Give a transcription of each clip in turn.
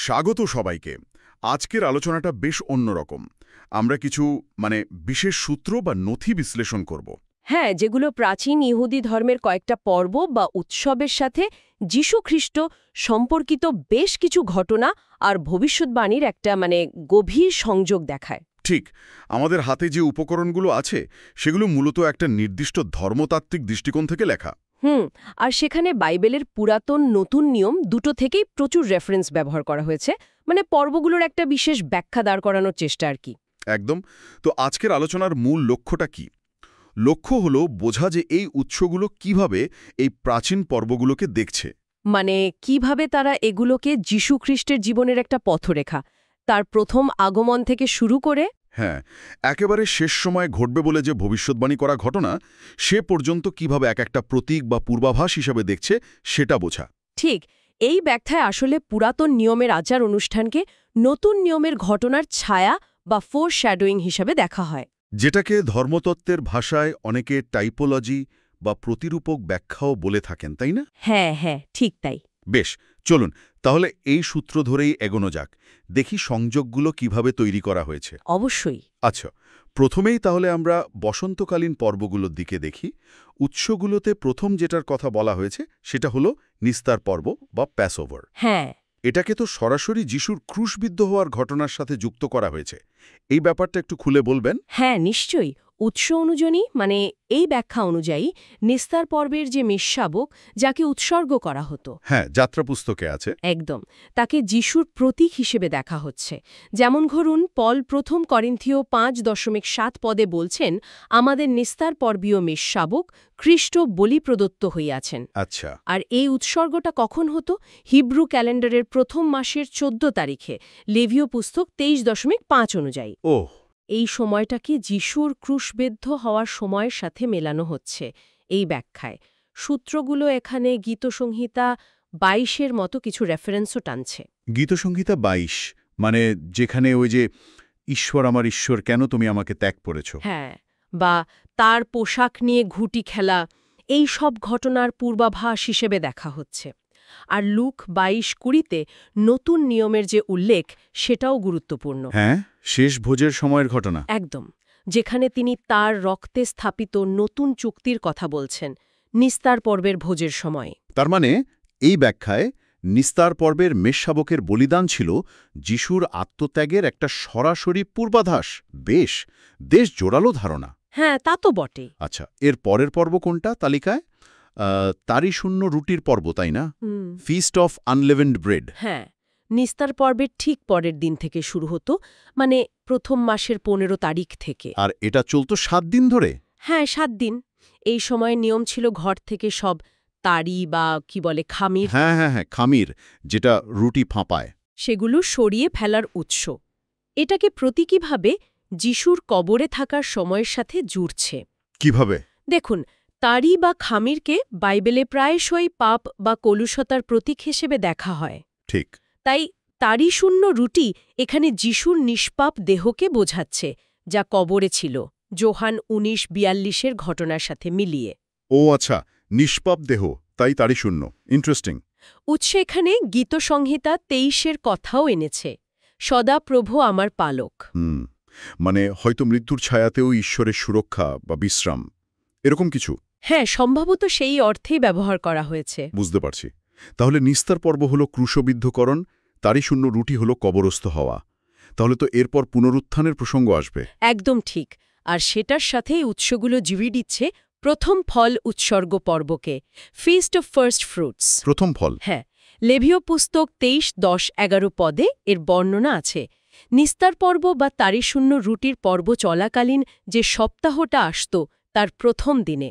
স্বাগত সবাইকে। আজকের আলোচনাটা বেশ অন্যরকম। আমরা কিছু বিশেষ সূত্র বা নথি বিশ্লেষণ করব। হ্যাঁ, যেগুলো প্রাচীন ইহুদি ধর্মের কয়েকটা পর্ব বা উৎসবের সাথে যীশু খ্রিস্ট সম্পর্কিত বেশ কিছু ঘটনা আর ভবিষ্যৎবাণীর একটা গভীর সংযোগ দেখায়। ঠিক, আমাদের হাতে যে উপকরণগুলো আছে সেগুলো মূলত একটা নির্দিষ্ট ধর্মতাত্ত্বিক দৃষ্টিকোণ থেকে লেখা। আর সেখানে বাইবেলের পুরাতন নতুন নিয়ম দুটো থেকেই প্রচুর রেফারেন্স ব্যবহার করা হয়েছে, পর্বগুলোর একটা বিশেষ ব্যাখ্যা দাঁড় করানোর চেষ্টা আর কি। একদম। তো আজকের আলোচনার মূল লক্ষ্যটা কি? লক্ষ্য হলো বোঝা যে এই উৎসগুলো কিভাবে এই প্রাচীন পর্বগুলোকে দেখছে। কিভাবে তারা এগুলোকে যীশু খ্রিস্টের জীবনের একটা পথরেখা, তার প্রথম আগমন থেকে শুরু করে হ্যাঁ, একেবারে শেষ সময় ঘটবে বলে যে ভবিষ্যৎবাণী করা ঘটনা সে পর্যন্ত কিভাবে এক একটা প্রতীক বা পূর্বাভাস হিসাবে দেখছে সেটা বোঝা। ঠিক এই ব্যাখ্যায় আসলে পুরাতন নিয়মের আচার অনুষ্ঠানকে নতুন নিয়মের ঘটনার ছায়া বা ফোর শ্যাডোয়িং হিসাবে দেখা হয়, যেটাকে ধর্মতত্ত্বের ভাষায় অনেকে টাইপোলজি বা প্রতিরূপক ব্যাখ্যাও বলে থাকেন, তাই না? হ্যাঁ, ঠিক তাই। বেশ, চলুন তাহলে এই সূত্র ধরেই এগোনো যাক। দেখি সংযোগগুলো কিভাবে তৈরি করা হয়েছে। অবশ্যই। আচ্ছা, প্রথমেই তাহলে আমরা বসন্তকালীন পর্বগুলোর দিকে দেখি। উৎসগুলোতে প্রথম যেটার কথা বলা হয়েছে সেটা হলো নিস্তার পর্ব বা প্যাসওভার। হ্যাঁ, এটাকে তো সরাসরি যিশুর ক্রুশবিদ্ধ হওয়ার ঘটনার সাথে যুক্ত করা হয়েছে। এই ব্যাপারটা একটু খুলে বলবেন? হ্যাঁ, নিশ্চয়ই। উৎস অনুযায়ী এই ব্যাখ্যা অনুযায়ী নিস্তার পর্বের যে মেষশাবক যাকে উৎসর্গ করা হতো, হ্যাঁ, যাত্রা পুস্তকে আছে। একদম, তাকে যিশুর প্রতীক হিসেবে দেখা হচ্ছে। যেমন ধরুন, পল প্রথম করিন্থীয় 5:7 পদে বলছেন, আমাদের নিস্তার পর্বীয় মেষশাবক খ্রিস্ট বলি প্রদত্ত হইয়াছেন। আচ্ছা। আর এই উৎসর্গটা কখন হতো? হিব্রু ক্যালেন্ডারের প্রথম মাসের 14 তারিখে, লেভীয় পুস্তক 23.5 অনুযায়ী। ওহ, এই সময়টাকে যিশুর ক্রুশবিদ্ধ হওয়ার সময়ের সাথে মেলানো হচ্ছে এই ব্যাখ্যায়। সূত্রগুলো এখানে গীতসংহিতা 22-এর মতো কিছু রেফারেন্সও টানছে। গীতসংহিতা 22, যেখানে ওই যে ঈশ্বর আমার ঈশ্বর কেন তুমি আমাকে ত্যাগ করেছ। হ্যাঁ, বা তার পোশাক নিয়ে ঘুঁটি খেলা, এই সব ঘটনার পূর্বাভাস হিসেবে দেখা হচ্ছে। আর লুক 22:20-তে নতুন নিয়মের যে উল্লেখ সেটাও গুরুত্বপূর্ণ। হ্যাঁ, শেষ ভোজের সময়ের ঘটনা। একদম, যেখানে তিনি তার রক্তে স্থাপিত নতুন চুক্তির কথা বলছেন নিস্তার পর্বের ভোজের সময়। তার এই ব্যাখ্যায় নিস্তার পর্বের মেষশাবকের বলিদান ছিল যিশুর আত্মত্যাগের একটা সরাসরি পূর্বাভাস। বেশ দেশ জোরালো ধারণা। হ্যাঁ, তা তো বটে। আচ্ছা, এর পরের পর্ব কোনটা তালিকায়? তারই শূন্য রুটির পর্ব, তাই না? Feast of unleavened bread. হ্যাঁ, নিস্তার পর্বের ঠিক পরের দিন থেকে শুরু হতো, প্রথম মাসের 15 তারিখ থেকে। আর এটা চলত 7 দিন ধরে? হ্যাঁ, 7 দিন। এই সময় নিয়ম ছিল ঘর থেকে সব তাড়ি বা খামির, হ্যাঁ, খামির, যেটা রুটি ফাঁপায়, সেগুলো সরিয়ে ফেলার উৎস। এটাকে প্রতীকীভাবে যিশুর কবরে থাকার সময়ের সাথে জুড়ছে। কিভাবে? দেখুন, তাড়ি বা খামিরকে বাইবেলে প্রায়শই পাপ বা কলুষতার প্রতীক হিসেবে দেখা হয়। ঠিক। তাই তাড়ি শূন্য রুটি এখানে যিশুর নিষ্পাপ দেহকে বোঝাচ্ছে, যা কবরে ছিল, যোহান 19:42-এর ঘটনার সাথে মিলিয়ে। ও আচ্ছা, নিষ্পাপ দেহ, তাই তারই শূন্য। ইন্টারেস্টিং। উৎসে এখানে গীতসংহিতা 23-এর কথাও এনেছে, সদা প্রভু আমার পালক। হয়তো মৃত্যুর ছায়াতেও ঈশ্বরের সুরক্ষা বা বিশ্রাম, এরকম কিছু। হ্যাঁ, সম্ভবত সেই অর্থেই ব্যবহার করা হয়েছে। বুঝতে পারছি। তাহলে নিস্তার পর্ব হল ক্রুশবিদ্ধকরণ, তারই শূন্য রুটি হল কবরস্থ হওয়া। তাহলে তো এরপর পুনরুত্থানের প্রসঙ্গ আসবে। একদম ঠিক। আর সেটার সাথেই উৎসগুলো জুড়ে দিচ্ছে প্রথম ফল উৎসর্গ পর্বকে, ফিস্ট অফ ফার্স্ট ফ্রুটস। প্রথম ফল? হ্যাঁ, লেভীয় পুস্তক 23:10-11 পদে এর বর্ণনা আছে। নিস্তার পর্ব বা তারই শূন্য রুটির পর্ব চলাকালীন যে সপ্তাহটা আসত তার প্রথম দিনে,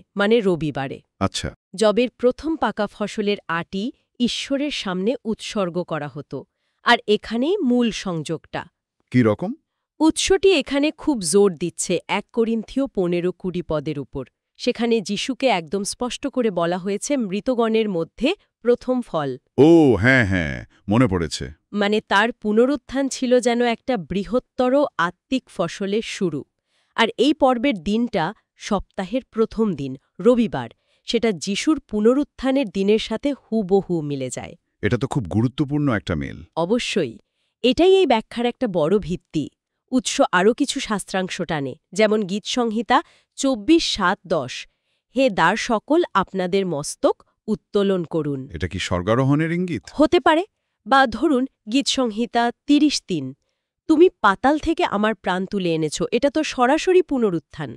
রবিবারে, আচ্ছা, যবের প্রথম পাকা ফসলের আটি ঈশ্বরের সামনে উৎসর্গ করা হতো। আর এখানেই মূল সংযোগটা। কি রকম? উৎসটি এখানে খুব জোর দিচ্ছে 1 করিন্থীয় 15-20 পদের উপর। সেখানে যিশুকে একদম স্পষ্ট করে বলা হয়েছে মৃতগণের মধ্যে প্রথম ফল। ও হ্যাঁ, মনে পড়েছে। তার পুনরুত্থান ছিল যেন একটা বৃহত্তর আত্মিক ফসলের শুরু। আর এই পর্বের দিনটা সপ্তাহের প্রথম দিন, রবিবার, সেটা যিশুর পুনরুত্থানের দিনের সাথে হুবহু মিলে যায়। এটা তো খুব গুরুত্বপূর্ণ একটা মেল। অবশ্যই এটাই এই ব্যাখ্যার একটা বড় ভিত্তি। উৎস আরও কিছু শাস্ত্রাংশ টানে, যেমন গীতসংহিতা 24:7-10, হে দ্বার সকল আপনাদের মস্তক উত্তোলন করুন। এটা কি স্বর্গারোহণের ইঙ্গিত? হতে পারে, বা ধরুন গীতসংহিতা 30:3, তুমি পাতাল থেকে আমার প্রাণ তুলে এনেছ, এটা তো সরাসরি পুনরুত্থান।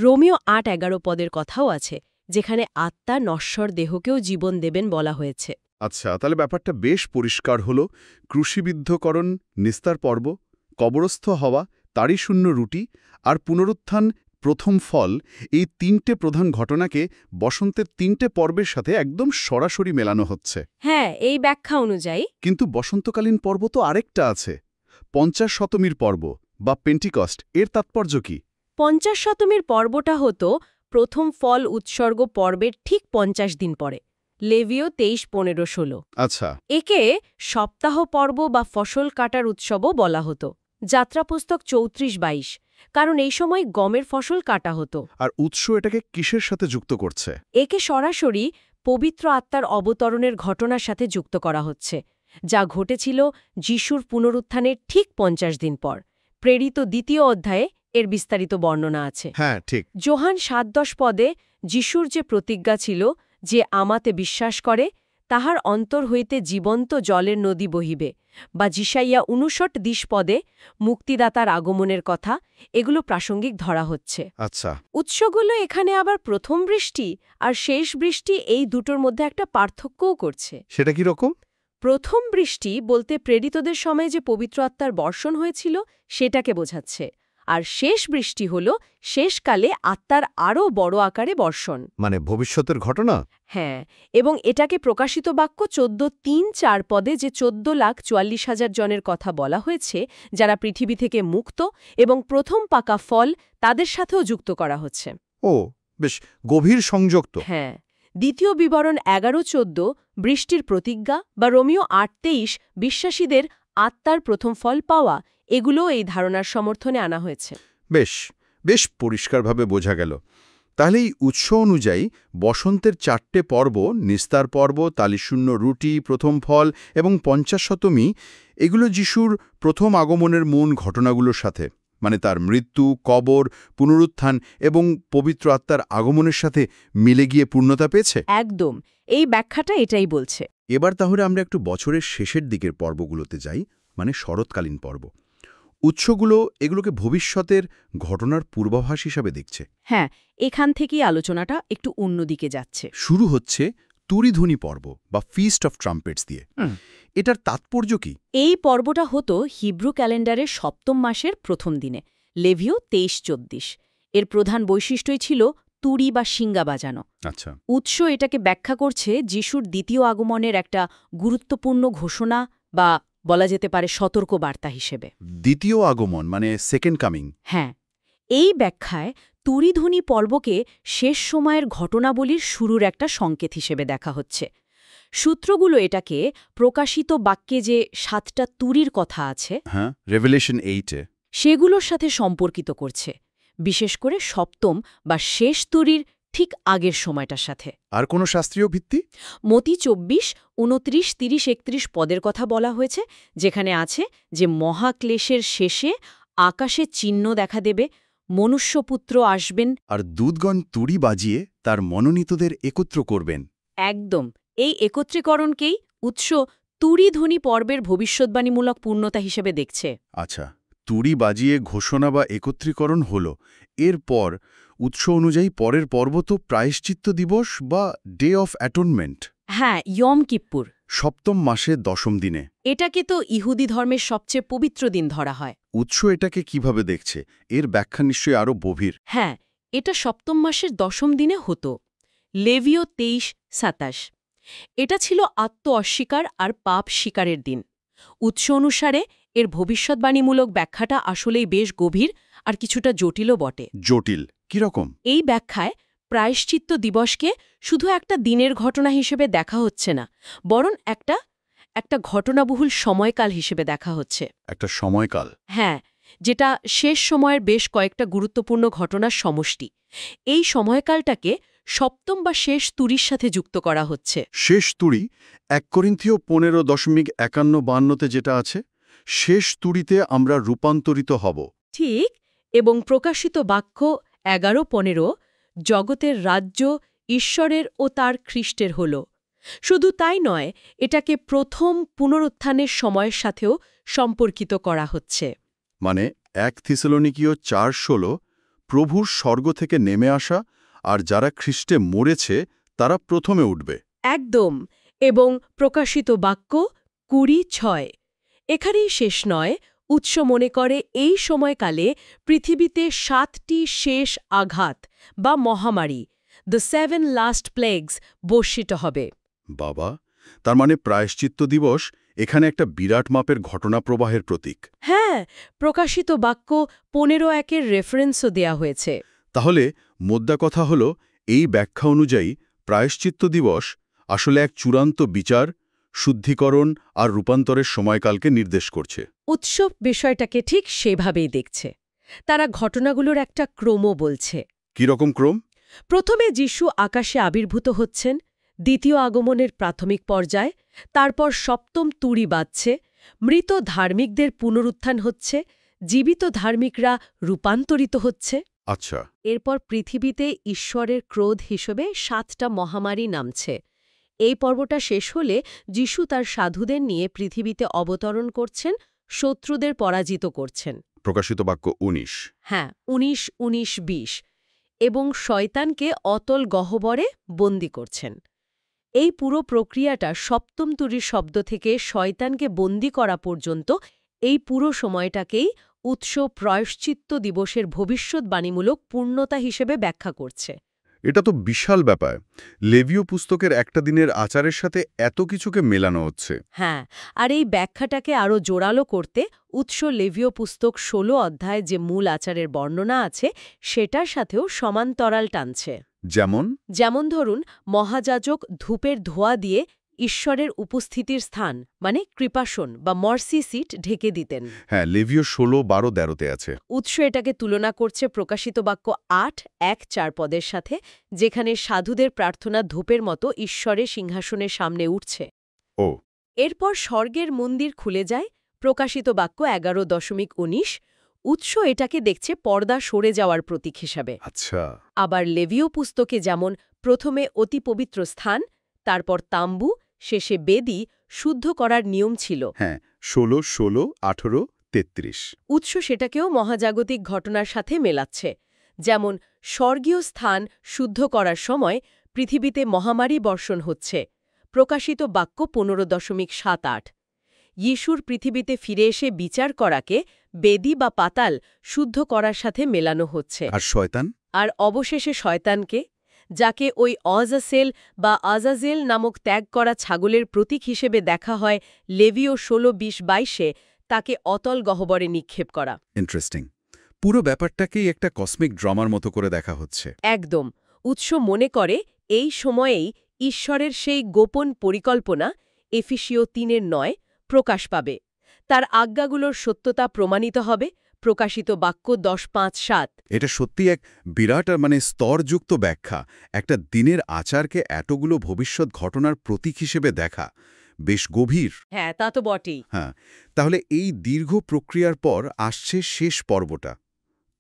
রোমিও 8:11 পদের কথাও আছে, যেখানে আত্মা নশ্বর দেহকেও জীবন দেবেন বলা হয়েছে। আচ্ছা, তাহলে ব্যাপারটা বেশ পরিষ্কার হলো। ক্রুশিবিদ্ধকরণ, নিস্তার পর্ব, কবরস্থ হওয়া, তারই শূন্য রুটি আর পুনরুত্থান প্রথম ফল, এই তিনটে প্রধান ঘটনাকে বসন্তের তিনটে পর্বের সাথে একদম সরাসরি মেলানো হচ্ছে। হ্যাঁ, এই ব্যাখ্যা অনুযায়ী। কিন্তু বসন্তকালীন পর্ব তো আরেকটা আছে, 50 শতমীর পর্ব বা পেন্টিকস্ট, এর তাৎপর্য কি? 50 শতমীর পর্বটা হতো প্রথম ফল উৎসর্গ পর্বের ঠিক 50 দিন পরে, লেভীয় 23:15-16। আচ্ছা, একে সপ্তাহ পর্ব বা ফসল কাটার উৎসবও বলা হতো। যাত্রাপুস্তক 34:22, কারণ এই সময় গমের ফসল কাটা হতো। আর উৎস এটাকে কিসের সাথে যুক্ত করছে? একে সরাসরি পবিত্র আত্মার অবতরণের ঘটনার সাথে যুক্ত করা হচ্ছে, যা ঘটেছিল যিশুর পুনরুত্থানের ঠিক 50 দিন পর। প্রেরিত 2য় অধ্যায়ে এর বিস্তারিত বর্ণনা আছে। হ্যাঁ, ঠিক। যোহান 7:10 পদে যিশুর যে প্রতিজ্ঞা ছিল, যে আমাতে বিশ্বাস করে তাহার অন্তর হইতে জীবন্ত জলের নদী বহিবে, বা যিশাইয়া 59:20 পদে মুক্তিদাতার আগমনের কথা, এগুলো প্রাসঙ্গিক ধরা হচ্ছে। আচ্ছা, উৎসগুলো এখানে আবার প্রথম বৃষ্টি আর শেষ বৃষ্টি, এই দুটোর মধ্যে একটা পার্থক্যও করছে। সেটা কি রকম? প্রথম বৃষ্টি বলতে প্রেরিতদের সময় যে পবিত্র আত্মার বর্ষণ হয়েছিল সেটাকে বোঝাচ্ছে, আর শেষ বৃষ্টি হল শেষকালে আত্মার আরও বড় আকারে বর্ষণ। মানে ভবিষ্যতের ঘটনা? হ্যাঁ, এবং এটাকে প্রকাশিত বাক্য 14:3-4 পদে যে 14,44,000 জনের কথা বলা হয়েছে, যারা পৃথিবী থেকে মুক্ত এবং প্রথম পাকা ফল, তাদের সাথেও যুক্ত করা হচ্ছে। ও, বেশ গভীর সংযোগ তো। হ্যাঁ, দ্বিতীয় বিবরণ 11:14 বৃষ্টির প্রতিজ্ঞা, বা রোমিও 8:23 বিশ্বাসীদের আত্মার প্রথম ফল পাওয়া, এগুলোও এই ধারণার সমর্থনে আনা হয়েছে। বেশ বেশ পরিষ্কারভাবে বোঝা গেল। তাহলে এই উৎস অনুযায়ী বসন্তের 4টে পর্ব, নিস্তার পর্ব, তালিশূন্য রুটি, প্রথম ফল এবং 50 শতমী, এগুলো যিশুর প্রথম আগমনের মূল ঘটনাগুলোর সাথে, মানে তার মৃত্যু, কবর, পুনরুত্থান এবং পবিত্র আত্মার আগমনের সাথে মিলে গিয়ে পূর্ণতা পেয়েছে। একদম, এই ব্যাখ্যাটা এটাই বলছে। এবার তাহলে আমরা একটু বছরের শেষের দিকের পর্বগুলোতে যাই, মানে শরৎকালীন পর্ব। উৎসগুলো এগুলোকে ভবিষ্যতের ঘটনার পূর্বাভাস হিসাবে দেখছে। হ্যাঁ, এখান থেকেই আলোচনাটা একটু অন্যদিকে যাচ্ছে। শুরু হচ্ছে তুরিধ্বনি পর্ব বা ফিস্ট অফ ট্রাম্পেটস দিয়ে। এটার তাৎপর্য কি? এই পর্বটা হতো হিব্রু ক্যালেন্ডারের 7ম মাসের প্রথম দিনে, লেভীয় 23:24। এর প্রধান বৈশিষ্ট্যই ছিল তুরি বা শিঙ্গা বাজানো। আচ্ছা, উৎস এটাকে ব্যাখ্যা করছে যিশুর দ্বিতীয় আগমনের একটা গুরুত্বপূর্ণ ঘোষণা, বা বলা যেতে পারে সতর্ক বার্তা হিসেবে। দ্বিতীয় আগমন মানে সেকেন্ড কামিং। হ্যাঁ, এই ব্যাখ্যায় তুরিধ্বনি পর্বকে শেষ সময়ের ঘটনাবলীর শুরুর একটা সংকেত হিসেবে দেখা হচ্ছে। সূত্রগুলো এটাকে প্রকাশিত বাক্যে যে 7টা তুরির কথা আছে, হ্যাঁ, রেভেলেশন 8-এ, সেগুলোর সাথে সম্পর্কিত করছে, বিশেষ করে সপ্তম বা শেষ তুরির ঠিক আগের সময়টার সাথে। আর কোনো শাস্ত্রীয় ভিত্তি? মতি 24, 29, 30, 31 পদের কথা বলা হয়েছে, যেখানে আছে যে মহাক্লেশের শেষে আকাশে চিহ্ন দেখা দেবে, মনুষ্যপুত্র আসবেন, আর দূতগণ তুরি বাজিয়ে তার মনোনীতদের একত্র করবেন। একদম এই একত্রীকরণকেই উৎস তুরিধ্বনি পর্বের ভবিষ্যদ্বাণীমূলক পূর্ণতা হিসেবে দেখছে। আচ্ছা, তুরি বাজিয়ে ঘোষণা বা একত্রীকরণ হল। এরপর উৎস অনুযায়ী পরের পর্ব তো প্রায়শ্চিত্ত দিবস বা ডে অফ অ্যাটনমেন্ট। হ্যাঁ, ইয়ম কিপ্পুর। সপ্তম মাসে 10ম দিনে। এটাকে তো ইহুদি ধর্মের সবচেয়ে পবিত্র দিন ধরা হয়। উৎস এটাকে কিভাবে দেখছে? এর ব্যাখ্যা নিশ্চয়ই আরও গভীর। হ্যাঁ, এটা সপ্তম মাসের 10ম দিনে হতো, লেভীয় 23:27। এটা ছিল আত্ম অস্বীকার আর পাপ স্বীকারের দিন। উৎস অনুসারে এর ভবিষ্যদ্বাণীমূলক ব্যাখ্যাটা আসলেই বেশ গভীর আর কিছুটা জটিলও বটে। জটিল কিরকম? এই ব্যাখ্যায় প্রায়শ্চিত্ত দিবসকে শুধু একটা দিনের ঘটনা হিসেবে দেখা হচ্ছে না, বরং একটা ঘটনাবহুল সময়কাল হিসেবে দেখা হচ্ছে। একটা সময়কাল? হ্যাঁ, যেটা শেষ সময়ের বেশ কয়েকটা গুরুত্বপূর্ণ ঘটনার সমষ্টি। এই সময়কালটাকে সপ্তম বা শেষ তুরির সাথে যুক্ত করা হচ্ছে। শেষ তুড়ি 1 করিন্থীয় 15:51-52 যেটা আছে, শেষ তুড়িতে আমরা রূপান্তরিত হব। ঠিক, এবং প্রকাশিত বাক্য 11:15 জগতের রাজ্য ঈশ্বরের ও তার খ্রিস্টের হল। শুধু তাই নয়, এটাকে প্রথম পুনরুত্থানের সময়ের সাথেও সম্পর্কিত করা হচ্ছে। মানে 1 থিসেলনিকীয় 4:16 প্রভুর স্বর্গ থেকে নেমে আসা, আর যারা খ্রিস্টে মরেছে তারা প্রথমে উঠবে। একদম, এবং প্রকাশিত বাক্য 20:6 এখানেই শেষ নয়। উৎস মনে করে এই সময়কালে পৃথিবীতে 7টি শেষ আঘাত বা মহামারী, দ্য 7 লাস্ট প্লেগস, বর্ষিত হবে। বাবা, তার মানে প্রায়শ্চিত্ত দিবস এখানে একটা বিরাট মাপের ঘটনা প্রবাহের প্রতীক। হ্যাঁ, প্রকাশিত বাক্য 15:1 রেফারেন্সও দেয়া হয়েছে। তাহলে মোদ্দা কথা হল, এই ব্যাখ্যা অনুযায়ী প্রায়শ্চিত্ত দিবস আসলে এক চূড়ান্ত বিচার, শুদ্ধিকরণ আর রূপান্তরের সময়কালকে নির্দেশ করছে। উৎসব বিষয়টাকে ঠিক সেভাবেই দেখছে। তারা ঘটনাগুলোর একটা ক্রম বলছে। কীরকম ক্রম? প্রথমে যিশু আকাশে আবির্ভূত হচ্ছেন, দ্বিতীয় আগমনের প্রাথমিক পর্যায়, তারপর সপ্তম তুড়ি বাজছে, মৃত ধার্মিকদের পুনরুত্থান হচ্ছে, জীবিত ধার্মিকরা রূপান্তরিত হচ্ছে। আচ্ছা। এরপর পৃথিবীতে ঈশ্বরের ক্রোধ হিসেবে 7টা মহামারী নামছে। এই পর্বটা শেষ হলে যিশু তার সাধুদের নিয়ে পৃথিবীতে অবতরণ করছেন, শত্রুদের পরাজিত করছেন। প্রকাশিত বাক্য 19। হ্যাঁ, 19-19-20, এবং শয়তানকে অতল গহ্বরে বন্দী করছেন। এই পুরো প্রক্রিয়াটা সপ্তম তুরির শব্দ থেকে শয়তানকে বন্দী করা পর্যন্ত, এই পুরো সময়টাকেই উৎস প্রায়শ্চিত্ত দিবসের ভবিষ্যৎবাণীমূলক পূর্ণতা হিসেবে ব্যাখ্যা করছে। এটা তো বিশাল ব্যাপার। লেভীয় পুস্তকের একটা দিনের আচারের সাথে এত কিছুকে মেলানো হচ্ছে। হ্যাঁ, আর এই ব্যাখ্যাটাকে আরও জোরালো করতে উৎস লেভীয় পুস্তক 16 অধ্যায় যে মূল আচারের বর্ণনা আছে সেটার সাথেও সমান্তরাল টানছে। যেমন ধরুন, মহাযাজক ধূপের ধোঁয়া দিয়ে ঈশ্বরের উপস্থিতির স্থান মানে কৃপাসন বা মর্সি সিট ঢেকে দিতেন। হ্যাঁ, লেভীয় 16-12-13-তে আছে। উৎস এটাকে তুলনা করছে প্রকাশিত বাক্য 8:1-4 পদের সাথে, যেখানে সাধুদের প্রার্থনা ধূপের মতো ঈশ্বরের সিংহাসনের সামনে উঠছে। ও, এরপর স্বর্গের মন্দির খুলে যায়, প্রকাশিত বাক্য 11:19। উৎস এটাকে দেখছে পর্দা সরে যাওয়ার প্রতীক হিসাবে। আচ্ছা। আবার লেভীয় পুস্তকে যেমন প্রথমে অতি পবিত্র স্থান, তারপর তাম্বু, শেষে বেদি শুদ্ধ করার নিয়ম ছিল। হ্যাঁ, 16-18-33। উৎস সেটাকেও মহাজাগতিক ঘটনার সাথে মেলাচ্ছে। যেমন স্বর্গীয় স্থান শুদ্ধ করার সময় পৃথিবীতে মহামারী বর্ষণ হচ্ছে, প্রকাশিত বাক্য 15.78। যিশুর পৃথিবীতে ফিরে এসে বিচার করাকে বেদি বা পাতাল শুদ্ধ করার সাথে মেলানো হচ্ছে। আর শয়তান? আর অবশেষে শয়তানকে, যাকে ওই অজাসেল বা আজাজেল নামক ত্যাগ করা ছাগলের প্রতীক হিসেবে দেখা হয় লেভীয় 16-20-22-এ, তাকে অতল গহ্বরে নিক্ষেপ করা। ইন্টারেস্টিং। পুরো ব্যাপারটাকেই একটা কসমিক ড্রামার মতো করে দেখা হচ্ছে। একদম। উৎস মনে করে এই সময়েই ঈশ্বরের সেই গোপন পরিকল্পনা, এফিসীয় 3:9, প্রকাশ পাবে। তার আজ্ঞাগুলোর সত্যতা প্রমাণিত হবে, প্রকাশিত বাক্য 10:5-7। এটা সত্যি এক বিরাট স্তরযুক্ত ব্যাখ্যা। একটা দিনের আচারকে এতগুলো ভবিষ্যৎ ঘটনার প্রতীক হিসেবে দেখা বেশ গভীর। হ্যাঁ, তা তো বটেই। হ্যাঁ, তাহলে এই দীর্ঘ প্রক্রিয়ার পর আসছে শেষ পর্বটা,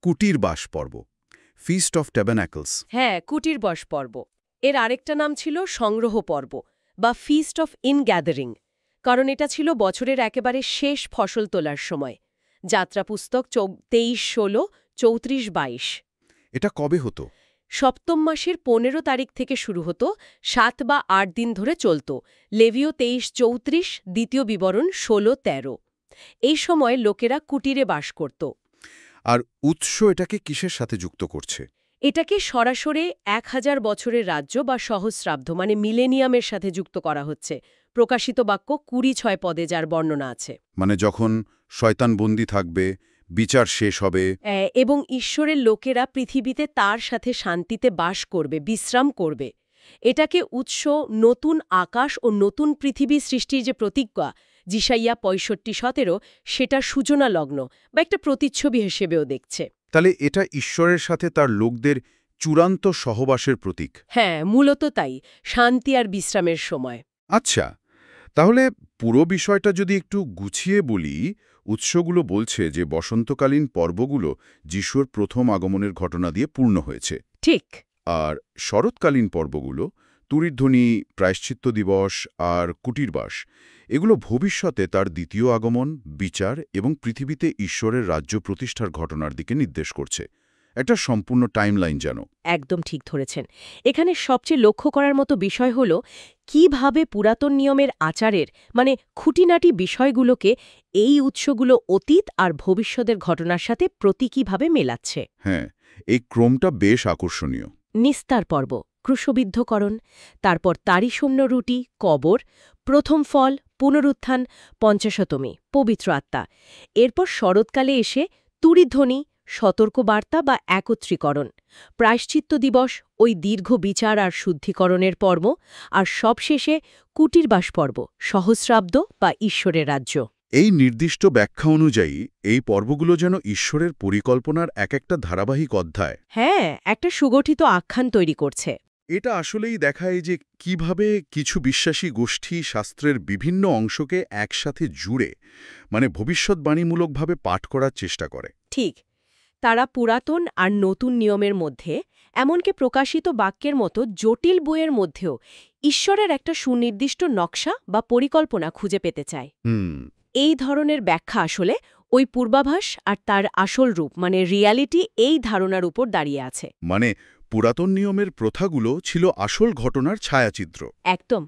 কুটির বাস পর্ব, ফিস্ট অফ ট্যাবারনাকলস। হ্যাঁ, কুটির বস পর্ব। এর আরেকটা নাম ছিল সংগ্রহ পর্ব বা ফিস্ট অফ ইনগ্যাদারিং, কারণ এটা ছিল বছরের একেবারে শেষ ফসল তোলার সময়। যাত্রা পুস্তক 23:16, 34-22। এটা কবে হতো? সপ্তম মাসের 15 তারিখ থেকে শুরু হতো, 7 বা 8 দিন ধরে চলত। লেভীয় 23:34, দ্বিতীয় বিবরণ 16:13। এই সময় লোকেরা কুটিরে বাস করত। আর উৎস এটাকে কিসের সাথে যুক্ত করছে? এটাকে সরাসরি 1000 বছরের রাজ্য বা সহস্রাব্দ মানে মিলেনিয়ামের সাথে যুক্ত করা হচ্ছে। প্রকাশিত বাক্য 20:6 পদে যার বর্ণনা আছে। মানে যখন শয়তান বন্দী থাকবে, বিচার শেষ হবে, এবং ঈশ্বরের লোকেরা পৃথিবীতে তার সাথে শান্তিতে বাস করবে, বিশ্রাম করবে। এটাকে উৎস নতুন আকাশ ও নতুন পৃথিবী সৃষ্টির যে প্রতিজ্ঞা, যিশাইয়া 65:17, সেটা সূচনা লগ্ন বা একটা প্রতিচ্ছবি হিসেবেও দেখছে। তাহলে এটা ঈশ্বরের সাথে তার লোকদের চূড়ান্ত সহবাসের প্রতীক। হ্যাঁ, মূলত তাই, শান্তি আর বিশ্রামের সময়। আচ্ছা, তাহলে পুরো বিষয়টা যদি একটু গুছিয়ে বলি, উৎসগুলো বলছে যে বসন্তকালীন পর্বগুলো যিশুর প্রথম আগমনের ঘটনা দিয়ে পূর্ণ হয়েছে। ঠিক। আর শরৎকালীন পর্বগুলো তুরিধ্বনি, প্রায়শ্চিত্ত দিবস আর কুটিরবাস, এগুলো ভবিষ্যতে তার দ্বিতীয় আগমন, বিচার এবং পৃথিবীতে ঈশ্বরের রাজ্য প্রতিষ্ঠার ঘটনার দিকে নির্দেশ করছে। একটা সম্পূর্ণ টাইমলাইন যেন। একদম ঠিক ধরেছেন। এখানে সবচেয়ে লক্ষ্য করার মতো বিষয় হল কিভাবে পুরাতন নিয়মের আচারের মানে খুঁটিনাটি বিষয়গুলোকে এই উৎসগুলো অতীত আর ভবিষ্যতের ঘটনার সাথে প্রতীকীভাবে মেলাচ্ছে। হ্যাঁ, এই ক্রমটা বেশ আকর্ষণীয়। নিস্তার পর্ব, ক্রুশবিদ্ধকরণ, তারপর তারিশূন্য রুটি, কবর, প্রথম ফল, পুনরুত্থান, পঞ্চাশতমী, পবিত্র আত্মা। এরপর শরৎকালে এসে তুরিধ্বনি, সতর্কবার্তা বা একত্রীকরণ, প্রায়শ্চিত্ত দিবস, ওই দীর্ঘ বিচার আর শুদ্ধিকরণের পর্ব, আর সবশেষে কুটিরবাস পর্ব, সহস্রাব্দ বা ঈশ্বরের রাজ্য। এই নির্দিষ্ট ব্যাখ্যা অনুযায়ী এই পর্বগুলো যেন ঈশ্বরের পরিকল্পনার একটা ধারাবাহিক অধ্যায়। হ্যাঁ, একটা সুগঠিত আখ্যান তৈরি করছে। এটা আসলেই দেখায় যে কিভাবে কিছু বিশ্বাসী গোষ্ঠী শাস্ত্রের বিভিন্ন অংশকে একসাথে জুড়ে ভবিষ্যৎবাণীমূলকভাবে পাঠ করার চেষ্টা করে। ঠিক, তারা পুরাতন আর নতুন নিয়মের মধ্যে, এমনকি প্রকাশিত বাক্যের মতো জটিল বইয়ের মধ্যেও ঈশ্বরের একটা সুনির্দিষ্ট নকশা বা পরিকল্পনা খুঁজে পেতে চায়। এই ধরনের ব্যাখ্যা আসলে ওই পূর্বাভাস আর তার আসল রূপ মানে রিয়ালিটি এই ধারণার উপর দাঁড়িয়ে আছে। পুরাতন নিয়মের প্রথাগুলো ছিল আসল ঘটনার ছায়াচিত্র। একদম।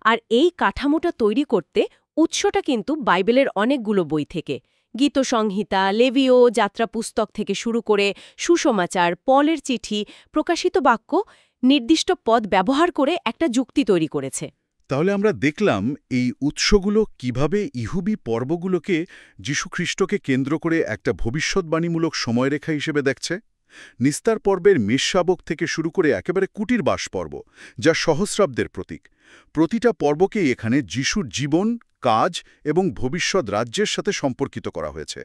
আর এই কাঠামোটা তৈরি করতে উৎসটা কিন্তু বাইবেলের অনেকগুলো বই থেকে, গীতসংহিতা, লেবীয়, যাত্রা পুস্তক থেকে শুরু করে সুসমাচার, পলের চিঠি, প্রকাশিত বাক্য, নির্দিষ্ট পদ ব্যবহার করে একটা যুক্তি তৈরি করেছে। তাহলে আমরা দেখলাম এই উৎসগুলো কিভাবে ইহুদি পর্বগুলোকে যীশুখ্রিস্টকে কেন্দ্র করে একটা ভবিষ্যৎবাণীমূলক সময়রেখা হিসেবে দেখছে। নিস্তার পর্বের মেষশাবক থেকে শুরু করে একেবারে কুটিরবাস পর্ব, যা সহস্রাব্দের প্রতীক। প্রতিটা পর্বকেই এখানে যিশুর জীবন, কাজ এবং ভবিষ্যৎ রাজ্যের সাথে সম্পর্কিত করা হয়েছে।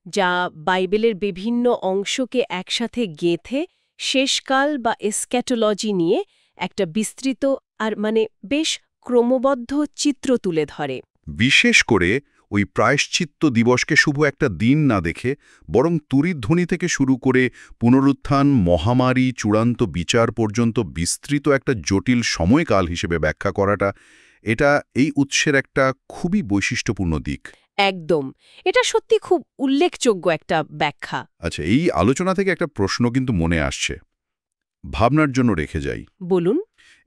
যা বাইবেলের বিভিন্ন অংশকে একসাথে গেঁথে শেষকাল বা এসক্যাটোলজি নিয়ে একটা বিস্তৃত আর বেশ ক্রমবদ্ধ চিত্র তুলে ধরে। বিশেষ করে ওই প্রায়শ্চিত্ত দিবসকে শুধু একটা দিন না দেখে বরং তুরিধ্বনি থেকে শুরু করে পুনরুত্থান, মহামারী, চূড়ান্ত বিচার পর্যন্ত বিস্তৃত একটা জটিল সময়কাল হিসেবে ব্যাখ্যা করাটা, এটা এই উৎসের একটা খুবই বৈশিষ্ট্যপূর্ণ দিক। একদম, এটা সত্যি খুব উল্লেখযোগ্য একটা ব্যাখ্যা। আচ্ছা, এই আলোচনা থেকে একটা প্রশ্ন কিন্তু মনে আসছে, ভাবনার জন্য রেখে যাই। বলুন।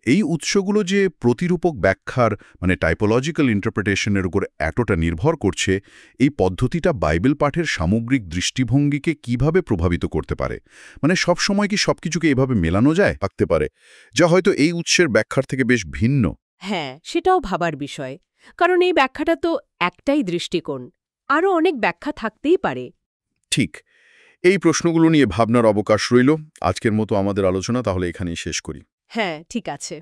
এই উৎসগুলো যে প্রতিরূপক ব্যাখ্যার টাইপোলজিক্যাল ইন্টারপ্রিটেশনের উপর এতটা নির্ভর করছে, এই পদ্ধতিটা বাইবেল পাঠের সামগ্রিক দৃষ্টিভঙ্গিকে কিভাবে প্রভাবিত করতে পারে? সব সময় কি সবকিছুকে এভাবে মেলানো যায় থাকতে পারে, যা হয়তো এই উৎসের ব্যাখ্যার থেকে বেশ ভিন্ন? হ্যাঁ, সেটাও ভাবার বিষয়, কারণ এই ব্যাখ্যাটা তো একটাই দৃষ্টিকোণ, আরও অনেক ব্যাখ্যা থাকতেই পারে। ঠিক, এই প্রশ্নগুলো নিয়ে ভাবনার অবকাশ রইল। আজকের মতো আমাদের আলোচনা তাহলে এখানেই শেষ করি। হ্যাঁ, ঠিক আছে।